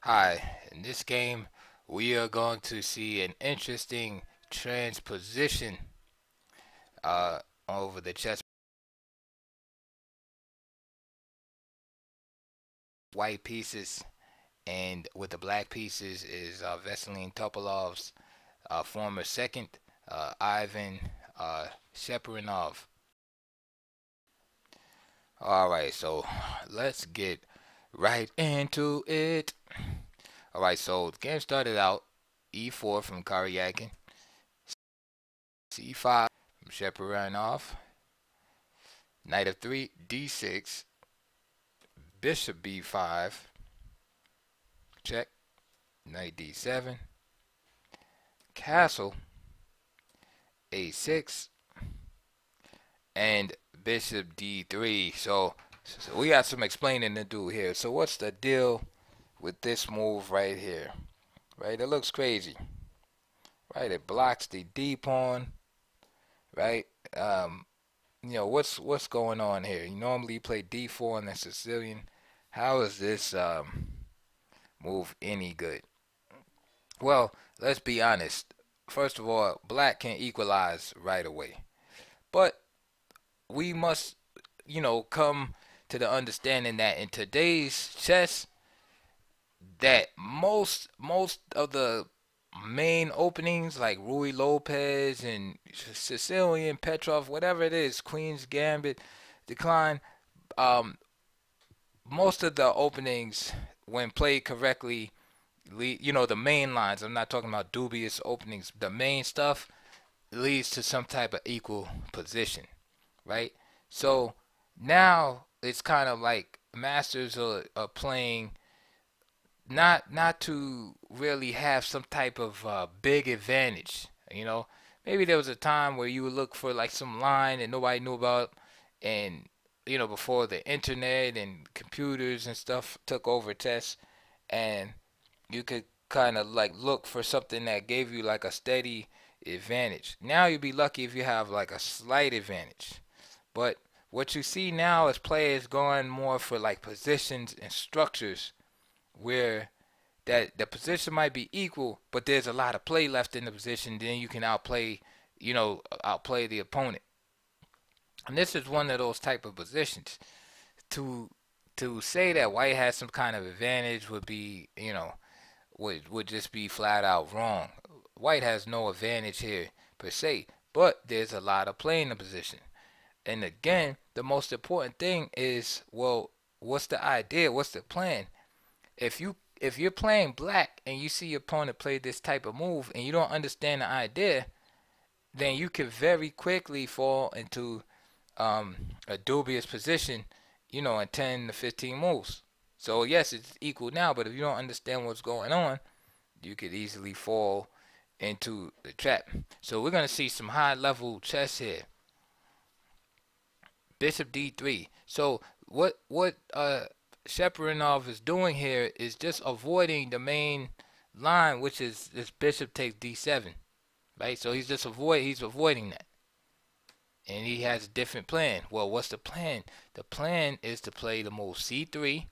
Hi, in this game we are going to see an interesting transposition uh, over the chess. White pieces and with the black pieces is Vaseline Topolov's former second, Ivan Cheparinov. Alright, so let's get right into it. Alright, so the game started out e4 from Karjakin, c5 from Cheparinov, knight of 3, d6, bishop b5, check, knight d7, castle, a6, and bishop d3. So we got some explaining to do here. So what's the deal with this move right here? Right, it looks crazy. Right, it blocks the d pawn. Right, what's going on here? You normally play d4 in the Sicilian. How is this move any good? Well, let's be honest. First of all, black can equalize right away. But we must, come to the understanding that in today's chess, that most of the main openings like Rui Lopez and Sicilian, Petrov, whatever it is, Queen's Gambit, Decline, um, most of the openings, when played correctly, the main lines, I'm not talking about dubious openings, the main stuff leads to some type of equal position, right? So now it's kind of like masters are playing not to really have some type of big advantage. Maybe there was a time where you would look for like some line that nobody knew about, and before the internet and computers and stuff took over chess, and you could kind of like look for something that gave you like a steady advantage. Now you'd be lucky if you have like a slight advantage. But what you see now is players going more for like positions and structures where that the position might be equal, but there's a lot of play left in the position. Then you can outplay the opponent. And this is one of those type of positions. To say that white has some kind of advantage would be, would just be flat out wrong. White has no advantage here per se, but there's a lot of play in the position. And again, the most important thing is, well, what's the idea? What's the plan? If you're playing black and you see your opponent play this type of move and you don't understand the idea, then you can very quickly fall into a dubious position, in 10 to 15 moves. So yes, it's equal now, but if you don't understand what's going on, you could easily fall into the trap. So we're going to see some high level chess here. Bishop d3. So what Cheparinov is doing here is just avoiding the main line, which is this bishop takes d7, right? So he's avoiding that, and he has a different plan. Well, what's the plan? The plan is to play the move c3,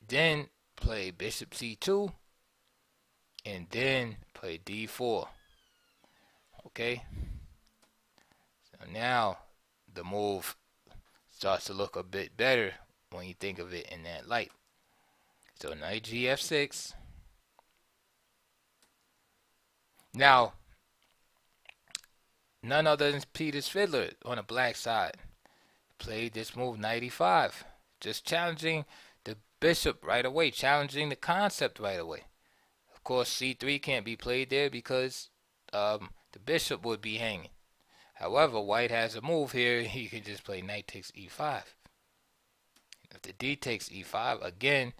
then play bishop c2, and then play d4. Okay. So now the move starts to look a bit better when you think of it in that light. So knight gf6. Now, none other than Peter Fiddler on the black side played this move knight e5, just challenging the bishop right away, challenging the concept right away. Of course, c3 can't be played there because the bishop would be hanging. However, white has a move here. He can just play knight takes e5. If the d takes e5, again,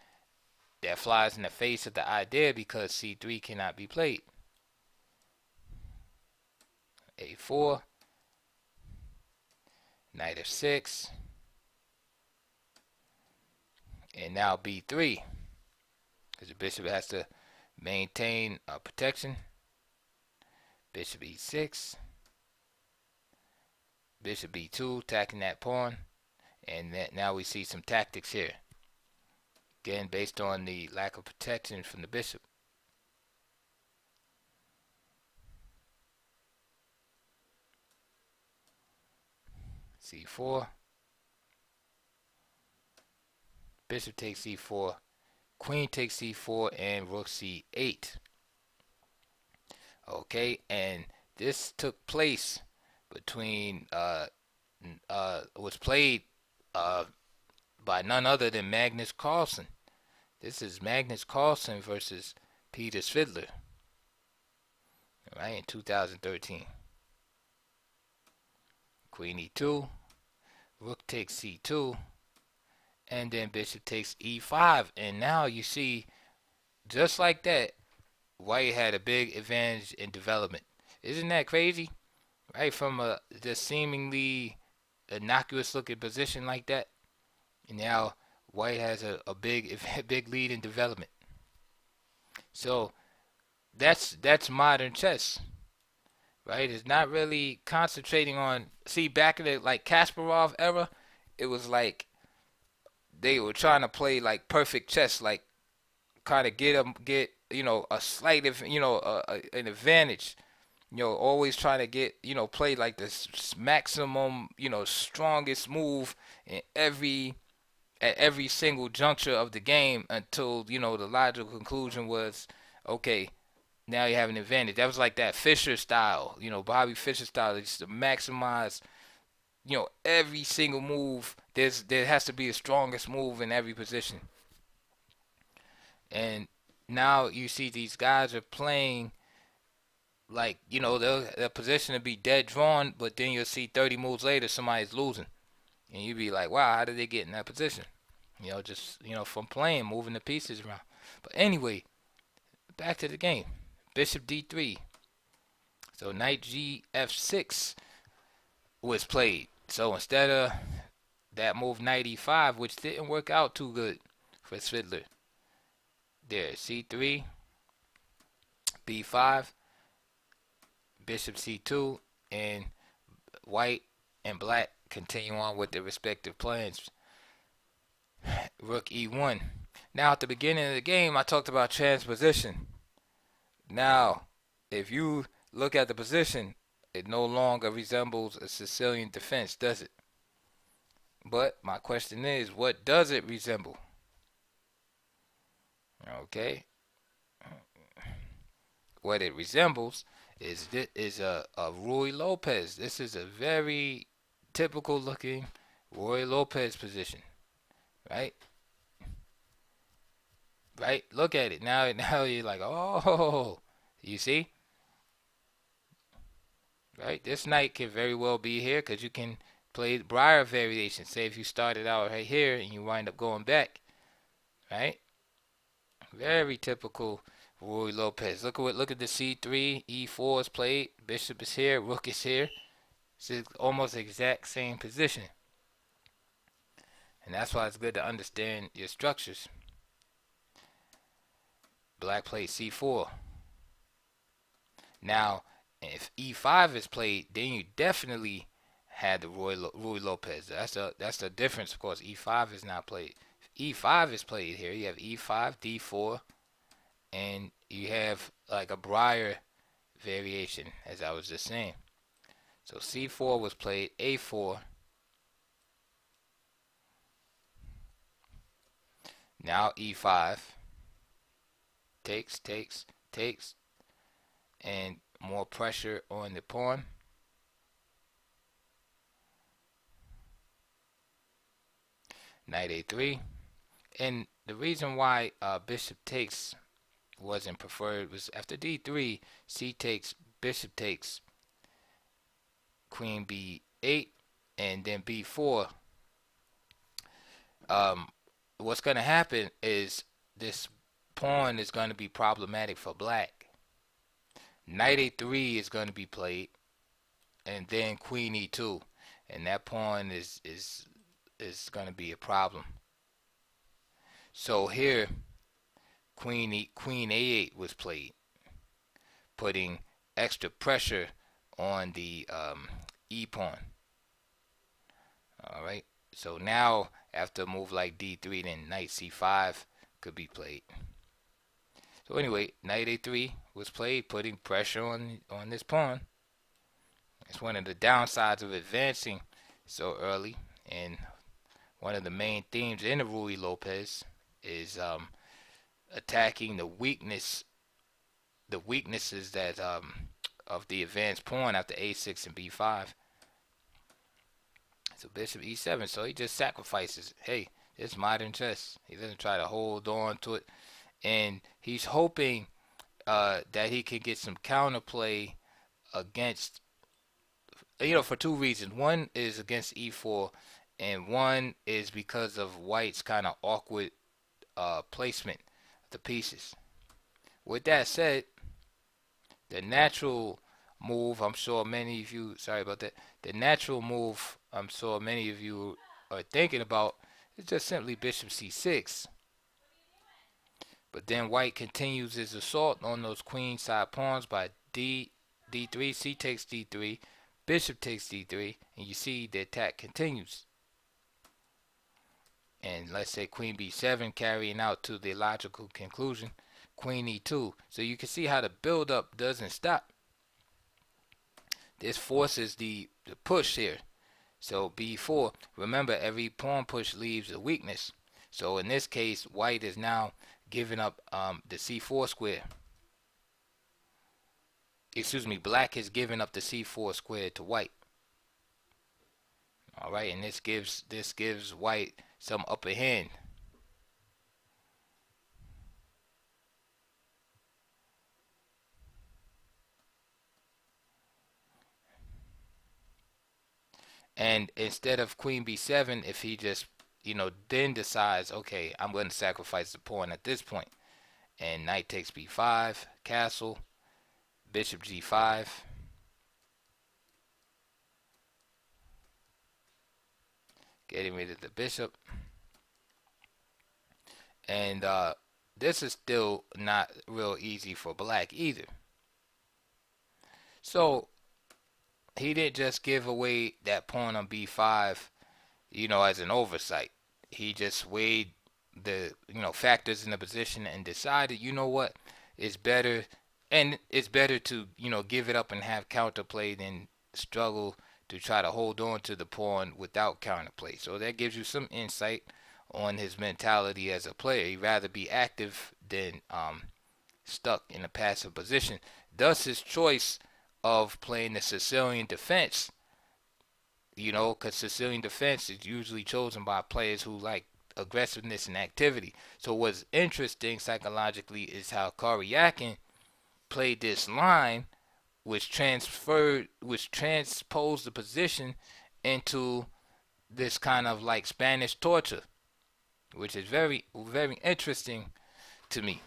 that flies in the face of the idea because c3 cannot be played. a4, knight f6, and now b3, because the bishop has to maintain protection. Bishop e6, bishop b2, attacking that pawn, and now we see some tactics here. Again, based on the lack of protection from the bishop. C4. Bishop takes C4. Queen takes C4 and rook C8. Okay, and this took place between was played by none other than Magnus Carlsen. This is Magnus Carlsen versus Peter Svidler, right, in 2013. Queen E2, rook takes C2, and then bishop takes E5. And now you see, just like that, white had a big advantage in development. Isn't that crazy? Right, from a just seemingly innocuous looking position like that, and now white has a big lead in development. So that's modern chess, right? It's not really concentrating on, see, back in the like Kasparov era, it was like they were trying to play like perfect chess, like kind of get a slight an advantage, always trying to get play like the maximum strongest move in at every single juncture of the game, until the logical conclusion was, okay, now you have an advantage. That was like that Fischer style, Bobby Fischer style, just to maximize every single move. There has to be the strongest move in every position. And now you see these guys are playing like, they're positioned to be dead drawn, but then you'll see 30 moves later somebody's losing. And you'd be like, wow, how did they get in that position? Just, from playing, moving the pieces around. But anyway, back to the game. Bishop D3. So knight GF6 was played. So instead of that move, knight E5, which didn't work out too good for Svidler. There, C3, B5, bishop C2, and white and black continue on with their respective plans. Rook E1. Now at the beginning of the game, I talked about transposition. Now, if you look at the position, it no longer resembles a Sicilian defense, does it? But my question is, what does it resemble? Okay. What it resembles is a Ruy Lopez. This is a very typical looking Ruy Lopez position, right? Right? Look at it. Now you're like, oh, you see? Right? This knight can very well be here because you can play Breyer variation. Say if you started out right here and you wind up going back, right? Very typical Ruy Lopez. Look at the C3, E4 is played, bishop is here, rook is here. It's almost the exact same position. And that's why it's good to understand your structures. Black played C4. Now, if E5 is played, then you definitely had the Ruy Lopez. That's the difference, of course. E5 is not played. If E5 is played here, you have E5, D4, and you have like a Breyer variation, as I was just saying. So C4 was played, A4. Now E5. Takes, and more pressure on the pawn. Knight A3. And the reason why bishop takes wasn't preferred was after D3, C takes, bishop takes, queen B8, and then B4. What's going to happen is this pawn is going to be problematic for black. Knight A3 is going to be played, and then queen E2, and that pawn is going to be a problem. So here, queen A8 was played, putting extra pressure on the E pawn. All right. So now, after a move like D3, then knight C5, could be played. So anyway, knight a3 was played, putting pressure on this pawn. It's one of the downsides of advancing so early, and one of the main themes in the Ruy Lopez is attacking the weaknesses that of the advanced pawn after a6 and b5. So bishop e7. So he just sacrifices. Hey, it's modern chess. He doesn't try to hold on to it, and he's hoping that he can get some counterplay against, for two reasons. One is against e4, and one is because of white's kind of awkward placement of the pieces. With that said, the natural move, I'm sure many of you, sorry about that, the natural move I'm sure many of you are thinking about is just simply bishop c6. But then white continues his assault on those queen side pawns by d3, c takes d3, bishop takes d3, and you see the attack continues. And let's say queen b7 carrying out to the logical conclusion, queen e2. So you can see how the build-up doesn't stop. This forces the push here. So b4, remember every pawn push leaves a weakness. So in this case, white is now giving up the c4 square. Excuse me, black is giving up the c4 square to white. All right, and this gives white some upper hand. And instead of queen b7, if he just, then decides, okay, I'm going to sacrifice the pawn at this point. And knight takes b5, castle, bishop g5. Getting rid of the bishop. And this is still not real easy for black either. So he didn't just give away that pawn on b5, as an oversight. He just weighed the, factors in the position and decided, what, it's better, and it's better to, give it up and have counterplay than struggle to try to hold on to the pawn without counterplay. So that gives you some insight on his mentality as a player. He'd rather be active than stuck in a passive position. Thus his choice of playing the Sicilian defense, because Sicilian defense is usually chosen by players who like aggressiveness and activity. So what's interesting psychologically is how Karjakin played this line, which transposed the position into this kind of like Spanish torture, which is very, very interesting to me.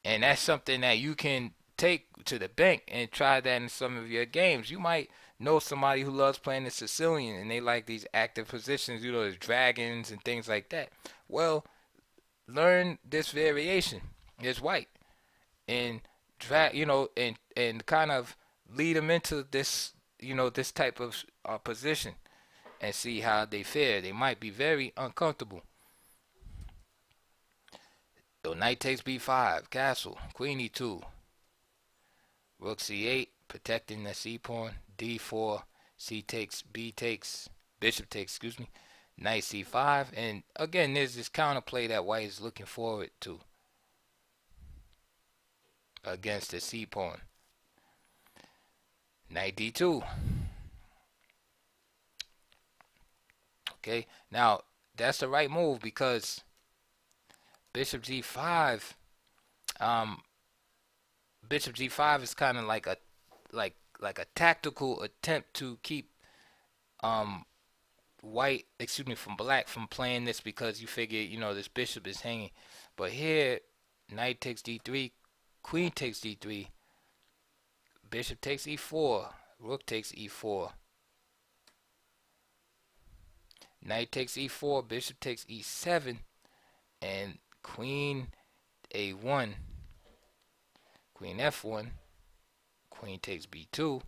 And that's something that you can take to the bank and try that in some of your games. You might know somebody who loves playing the Sicilian and they like these active positions, there's dragons and things like that. Well, learn this variation, this white, and and kind of lead them into this, this type of position and see how they fare. They might be very uncomfortable. So knight takes b5, castle, queen e2, rook c8, protecting the c pawn, d4, c takes, b takes, bishop takes, knight c5, and again there's this counterplay that white is looking forward to against the c pawn. Knight d2. Okay, now that's the right move because bishop g5, bishop g5 is kind of like a tactical attempt to keep from black from playing this, because you figure this bishop is hanging. But here knight takes d3, queen takes d3, bishop takes e4, rook takes e4, knight takes e4, bishop takes e7, and queen a1, queen f1, queen takes b2.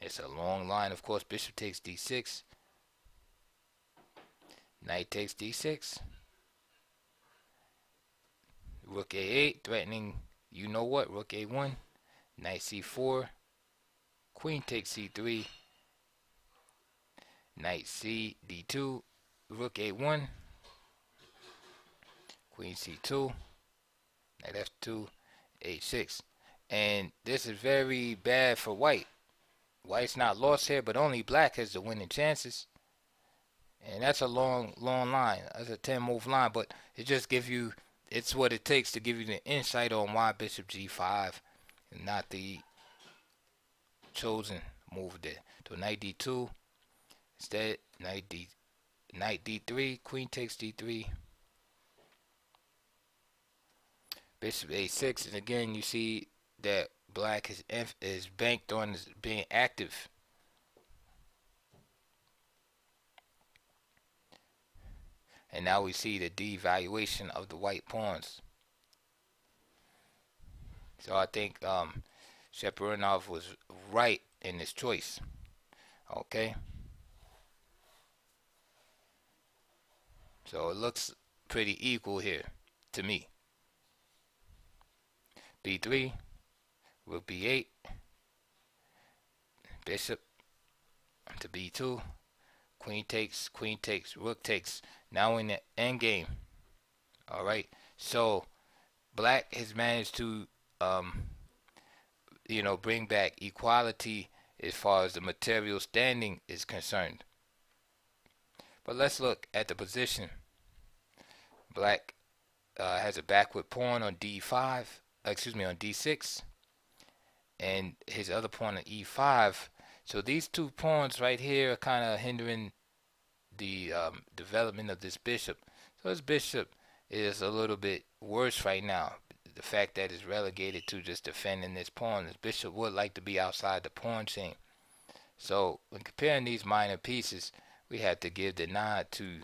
It's a long line, of course. Bishop takes d6, knight takes d6, Rook A8, threatening, you know what, Rook A1, Knight C4, Queen takes C3, Knight C D2, Rook A1, Queen C2, Knight F2, H6. And this is very bad for white. White's not lost here, but only black has the winning chances. And that's a long line. That's a 10 move line, but it just gives you, it's what it takes to give you the insight on why bishop G5 and not the chosen move there. So Knight D2, instead Knight D3, Queen takes D3, Bishop A6, and again you see that black is banked on being active. And now we see the devaluation of the white pawns. So I think Cheparinov was right in his choice. Okay. So it looks pretty equal here to me. B3, Rook B8, Bishop to B2, Queen takes, Rook takes. Now in the end game. Alright, so black has managed to bring back equality as far as the material standing is concerned. But let's look at the position. Black has a backward pawn on D5, on D6, and his other pawn on E5. So these two pawns right here are kind of hindering the development of this bishop. So this bishop is a little bit worse right now. The fact that it's relegated to just defending this pawn. This bishop would like to be outside the pawn chain. So when comparing these minor pieces, we have to give the nod to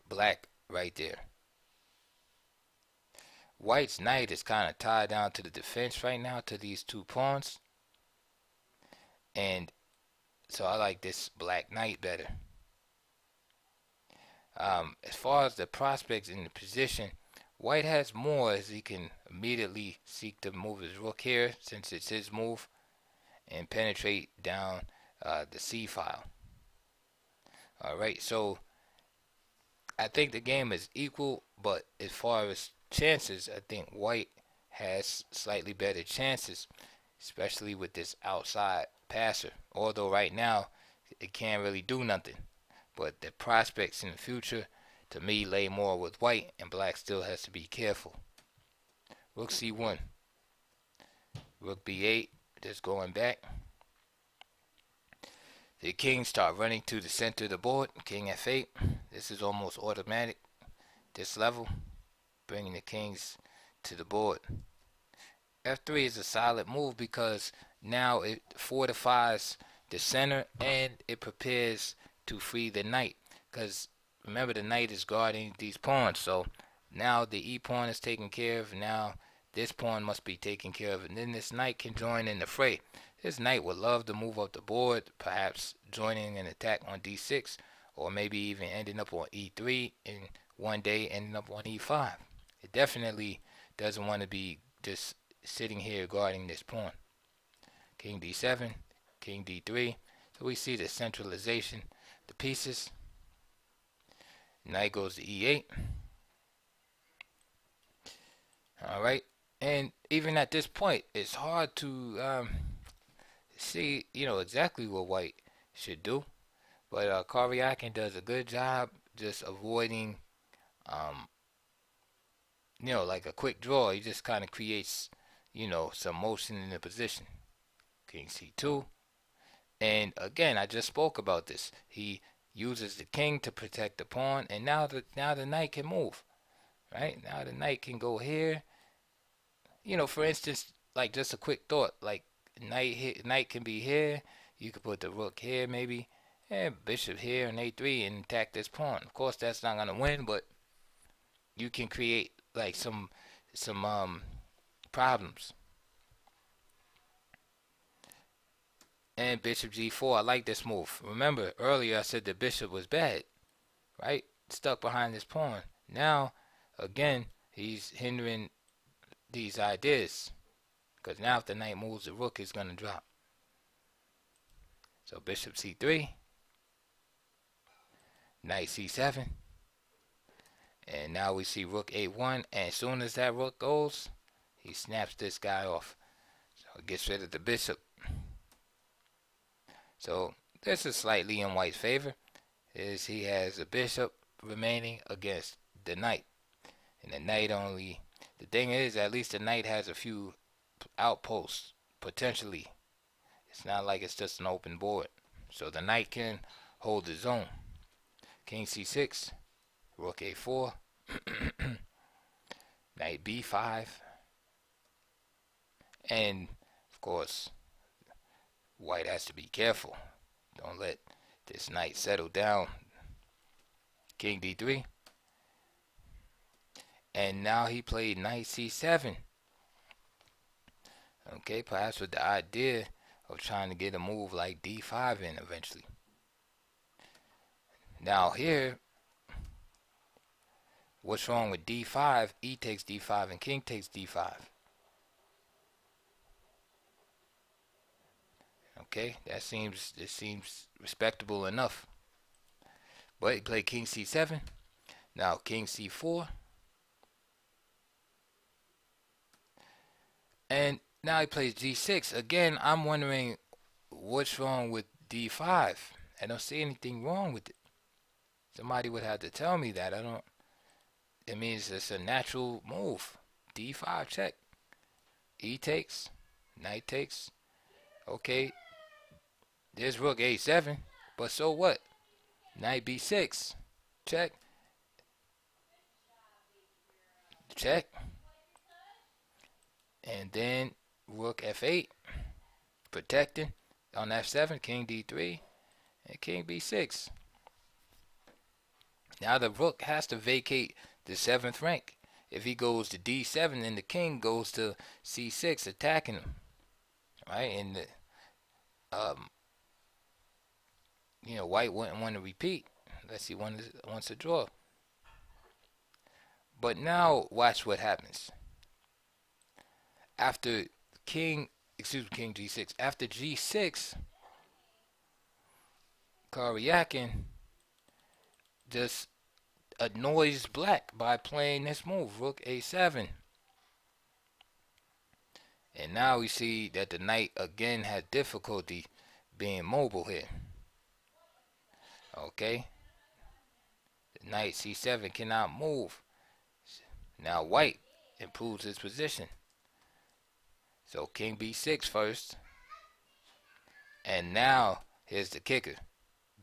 black right there. White's knight is kind of tied down to the defense right now to these two pawns. And so I like this black knight better. As far as the prospects in the position, white has more, as he can immediately seek to move his rook here since it's his move and penetrate down the C file. Alright, so I think the game is equal, but as far as chances, I think white has slightly better chances, especially with this outside passer. Although right now it can't really do nothing, but the prospects in the future to me lay more with white, and black still has to be careful. Rook C1, Rook B8, just going back. The king start running to the center of the board. King F8. This is almost automatic. This level, bringing the kings to the board. F3 is a solid move because now it fortifies the center and it prepares to free the knight. Because remember, the knight is guarding these pawns. So now the E pawn is taken care of. Now this pawn must be taken care of. And then this knight can join in the fray. This knight would love to move up the board, perhaps joining an attack on D6, or maybe even ending up on E3 and one day ending up on E5. It definitely doesn't want to be just sitting here guarding this pawn. King D7, King D3. So we see the centralization, the pieces. Knight goes to E8. Alright, and even at this point, it's hard to see, exactly what white should do. But Karjakin does a good job just avoiding, like a quick draw. He just kind of creates, some motion in the position. King C2. And again, I just spoke about this. He uses the king to protect the pawn, and now the knight can move. Right? Now the knight can go here. For instance, like just a quick thought, like knight can be here. You could put the rook here maybe, and bishop here and A3 and attack this pawn. Of course, that's not gonna win, but you can create like some problems. And bishop G4, I like this move. Remember earlier I said the bishop was bad, right? Stuck behind this pawn. Now again, he's hindering these ideas. Because now if the knight moves, the rook is going to drop. So bishop c3, knight c7, and now we see rook a1, and as soon as that rook goes, he snaps this guy off. So it gets rid of the bishop. So this is slightly in white's favor, is he has a bishop remaining against the knight. And the knight only, the thing is, at least the knight has a few outposts, potentially. It's not like it's just an open board. So the knight can hold his own. King c6, rook a4, knight b5, and of course white has to be careful. Don't let this knight settle down. King d3, and now he played knight c7. Okay, perhaps with the idea of trying to get a move like d5 in eventually. Now here, what's wrong with d5? E takes d5 and king takes d5. Okay, this seems respectable enough. But he played king c7. Now king c4. And now he plays g6. Again, I'm wondering what's wrong with d5. I don't see anything wrong with it. Somebody would have to tell me that. I don't. It means it's a natural move. d5 check. E takes. Knight takes. Okay. There's rook a7. But so what? Knight b6. Check. Check. And then rook f8. Protecting. On f7. King d3. And king b6. Now the rook has to vacate the 7th rank. If he goes to d7, then the king goes to c6, attacking him. Right? And white wouldn't want to repeat unless he wants to draw. But now watch what happens. After king g6. After g6, Karjakin just annoys black by playing this move, rook a7. And now we see that the knight again has difficulty being mobile here. Okay, the knight c7 cannot move. Now white improves his position. So king b6 first. And now here's the kicker,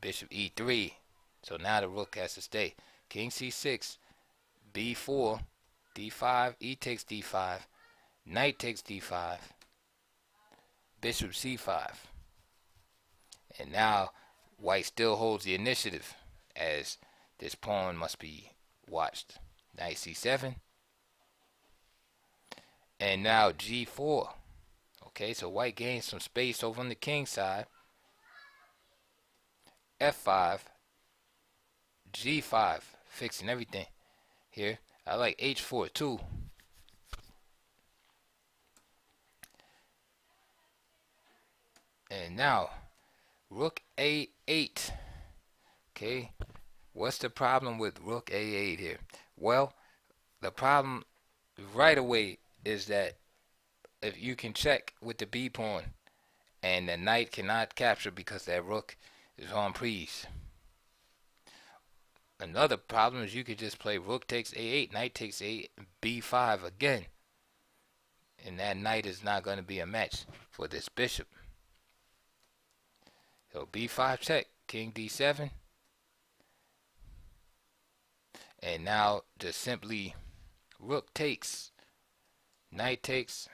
bishop e3. So now the rook has to stay. King c6, b4, d5, e takes d5, knight takes d5, bishop c5. And now white still holds the initiative, as this pawn must be watched. Knight c7. And now g4. Okay, so white gains some space over on the king side. f5, g5, fixing everything here. I like h4 too. And now rook a8. Okay, what's the problem with rook a8 here? Well, the problem right away is that if you can check with the b pawn, and the knight cannot capture because that rook is on prise. Another problem is you could just play rook takes a8, knight takes a8, b5 again, and that knight is not going to be a match for this bishop. So b5 check, king d7, and now just simply rook takes, knight takes.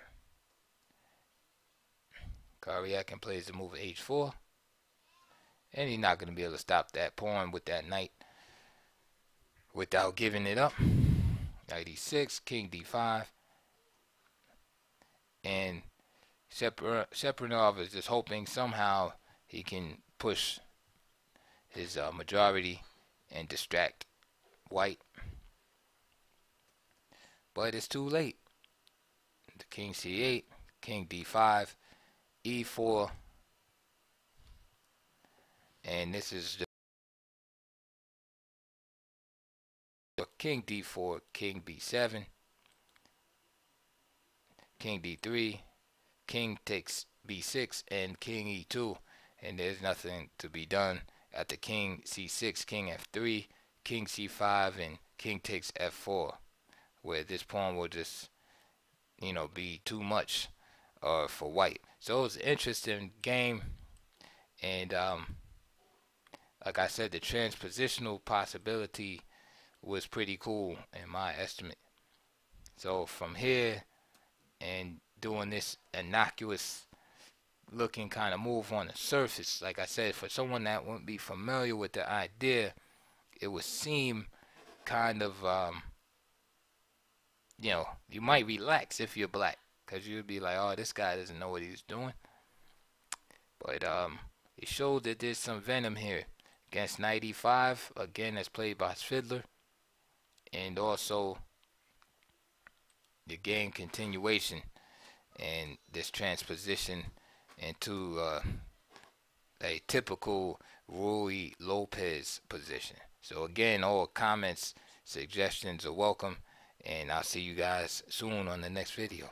Karjakin plays the move of h4, and he's not going to be able to stop that pawn with that knight without giving it up. Knight e6, king d5, and Cheparinov is just hoping somehow he can push his majority and distract white. but it's too late. The king c8, king d5, e4, and this is the king d4, king b7, king d3, king takes b6, and king e2, and there's nothing to be done. After king c6, king f3, king c5, and king takes f4, where this pawn will just, be too much for white. So it was an interesting game, and like I said, the transpositional possibility was pretty cool in my estimate. So from here and doing this innocuous looking kind of move on the surface, like I said, for someone that wouldn't be familiar with the idea, it would seem kind of, you might relax if you're black, because you'd be like, oh, this guy doesn't know what he's doing. But it showed that there's some venom here. Against knight e5, again, that's played by Fiddler. And also the game continuation and this transposition into a typical Rui Lopez position. So again, all comments, suggestions are welcome, and I'll see you guys soon on the next video.